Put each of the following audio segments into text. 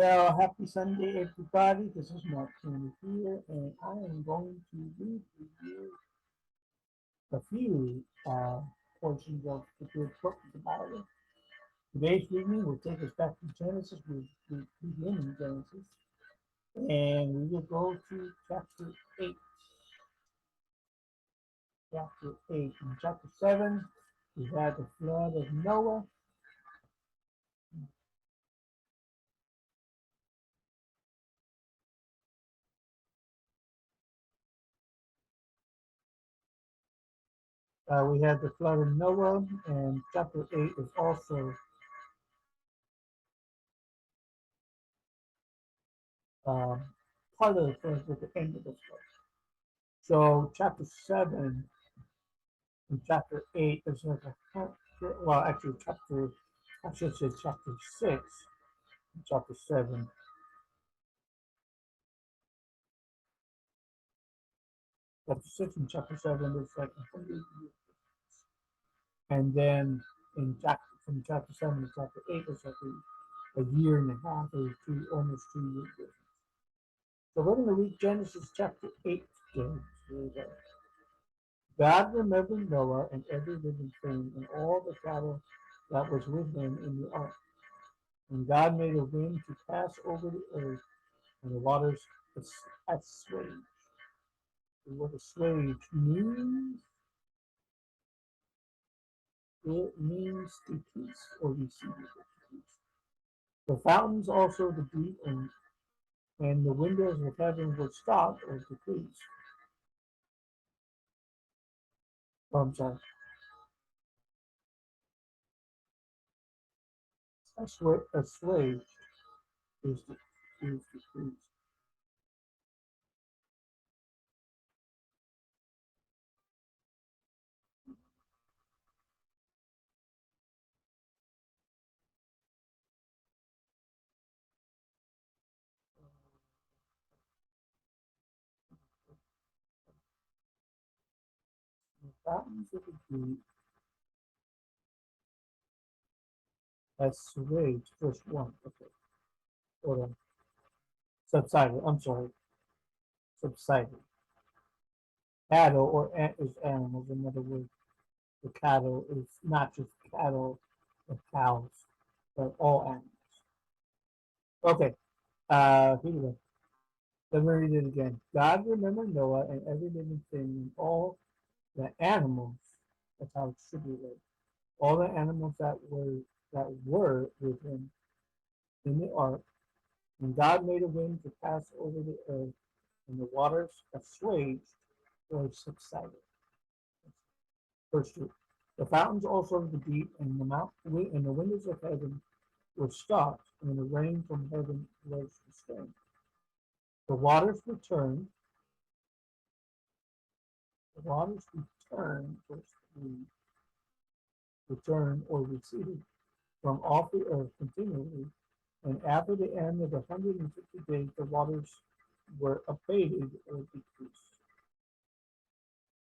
Well, happy Sunday, everybody. This is Mark Turner here, and I am going to read to you a few portions of the good book of the Bible. Today's reading will take us back to Genesis. We begin in Genesis, and we will go to chapter 8. Chapter 8. In chapter 7, we had the flood of Noah. We had the flood of Noah, and chapter 8 is also um, part of the flood with the end of the flood. So chapter 7 and chapter 8 is like well, actually I should say chapter 6 and chapter 7. Chapter 6 and chapter 7 is like 100 years. And then from chapter 7 to chapter 8 is like a year and a half or almost 2 years difference. So we're going to read Genesis chapter 8 today. God remembered Noah and every living thing and all the cattle that was with him in the ark. And God made a wind to pass over the earth, and the waters assuaged. The word assuage means decrease or recede. The fountains also decreased, and the windows of heaven were stopped or decreased. Oh, I'm sorry. Assuaged is decreased. The fountains of the deep assuaged. Verse 1. Okay. Hold on. Subsided. I'm sorry. Subsided. Cattle or is animals. In other words, the cattle is not just cattle or cows, but all animals. Okay, here we go. Let me read it again. God remembered Noah and every living thing and all the animals. That's how it should be read. All the animals that were with him in the ark, and God made a wind to pass over the earth, and the waters assuaged or subsided. Verse 2. The fountains also of the deep and the windows of heaven were stopped, and the rain from heaven was restrained. The waters returned. The waters returned, verse 3, returned or receded from off the earth continually. And after the end of the 150 days, the waters were abated or decreased,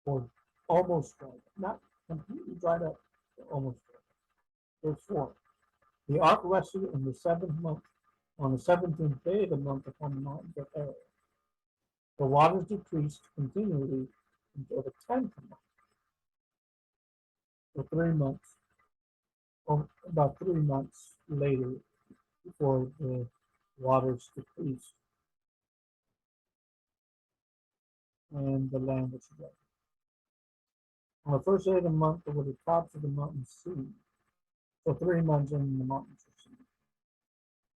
or almost dried up. Not completely dried up, but almost dried up. Verse 4. The ark rested in the seventh month, on the 17th day of the month upon the mountains of Ararat. The waters decreased continually until the 10th month, for 3 months, or about 3 months later, before the waters decreased and the land was dry. On the first day of the month, there were the tops of the mountains seen. For 3 months in the mountains were seen.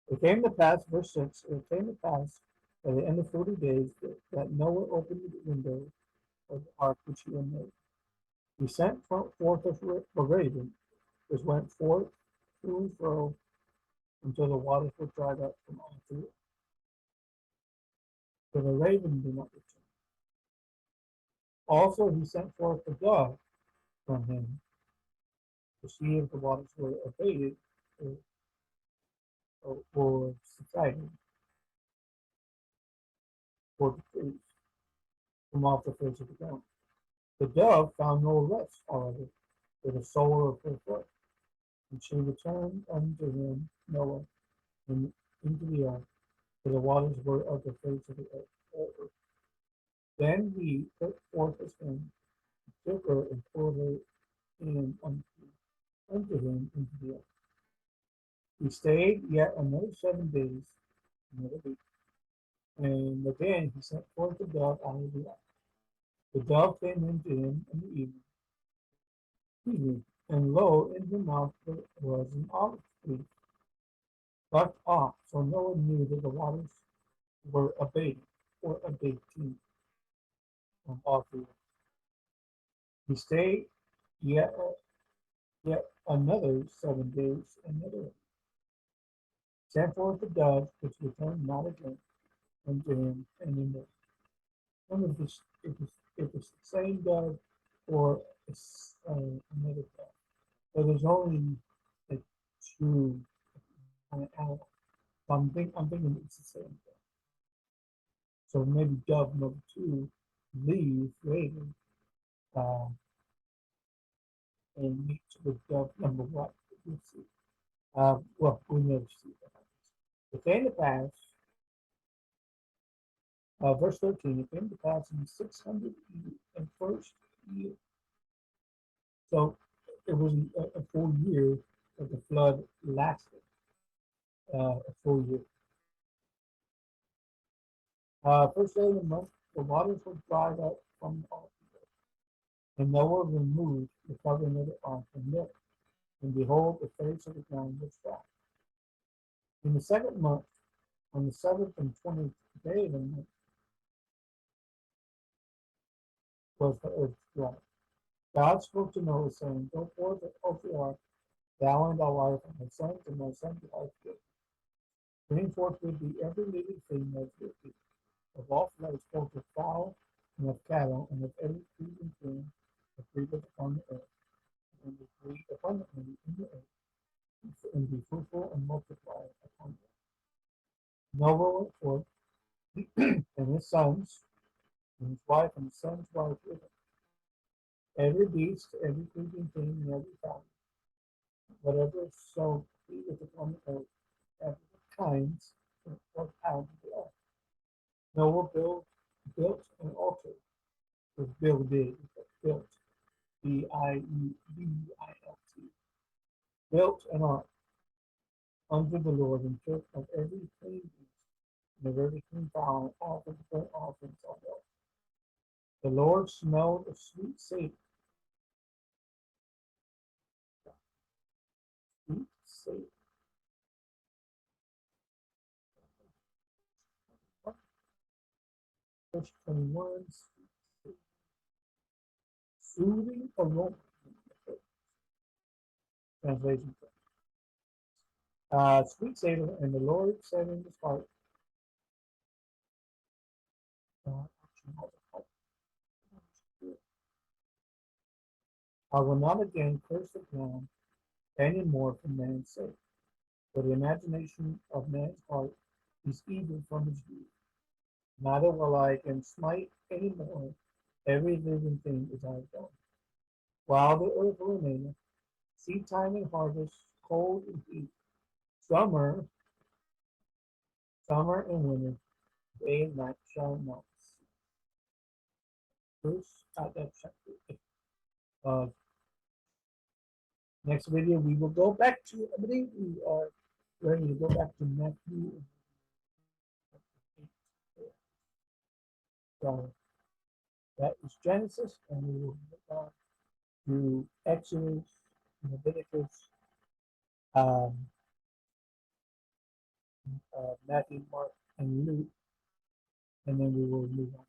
It came to pass, verse 6, it came to pass at the end of 40 days that Noah opened the window of the ark which he had made. He sent forth a raven, which went forth to and fro until the waters were dried up from all the earth. So the raven did not return. Also he sent forth a dove from him to see if the waters were abated or subsided or decreased from off the face of the ground. The dove found no rest, however, for the sole of her foot, and she returned unto him, Noah, and into the ark, for the waters were of the face of the earth. Then he put forth his hand, took her, and pulled her in unto him into the ark. He stayed yet another 7 days, another week, and again he sent forth the dove out of the ark. The dove came into him in the evening, and lo, in her mouth was an olive tree, plucked off, so no one knew that the waters were abated or abating from off the earth. He stayed yet yet another 7 days, another sent forth the dove, which returned not again unto him anymore. Some of this, it was the same dove or another dove. So there's only like two animals. So I'm thinking it's the same thing. So maybe dove number two leaves later uh, and meets with dove number one. We'll see. Well, we never see that. It came to pass, verse 13, it came to pass in the 601st year. So it was a full year that the flood lasted, a full year. First day of the month, the waters were dried up from all the earth, and Noah removed the covering of the ark and looked, and behold, the face of the ground was dry. In the second month, on the 7th and 20th day of the month, was the earth dry. God spoke to Noah, saying, Go forth of the ark, thou and thy wife, and thy sons, and thy sons' wife with thee. Bring forth with thee every living thing that is with thee, of all flesh, both of fowl and of cattle, and of every creeping thing that creepeth upon the earth, and to breed abundantly in the earth, and be fruitful and multiply upon the earth. Noah went forth, and his sons, and his wife, and his sons' wife with him. Every beast, every creeping thing, and every fowl, whatever so creepeth upon the earth, every kinds was out of the earth. Noah built an altar, was builded, built, B-I-E-B-I-L-T, built an ark unto the Lord, and took of every clean beast, and of every clean fowl, and offered burnt offerings on the altar. The Lord smelled a sweet savor, sweet savor. Verse 21, soothing aroma. Translation. Sweet savor, and the Lord said in his heart, I will not again curse the ground any more for man's sake, for the imagination of man's heart is evil from his youth. Neither will I again smite any more every living thing as I have done. While the earth remaineth, seed time and harvest, cold and heat, summer, summer and winter, day and night shall not cease. Verse that chapter 8. Next video we will go back to, I believe we are ready to go back to Matthew. So that is Genesis, and we will move on to Exodus, Leviticus, um, Matthew, Mark, and Luke, and then we will move on.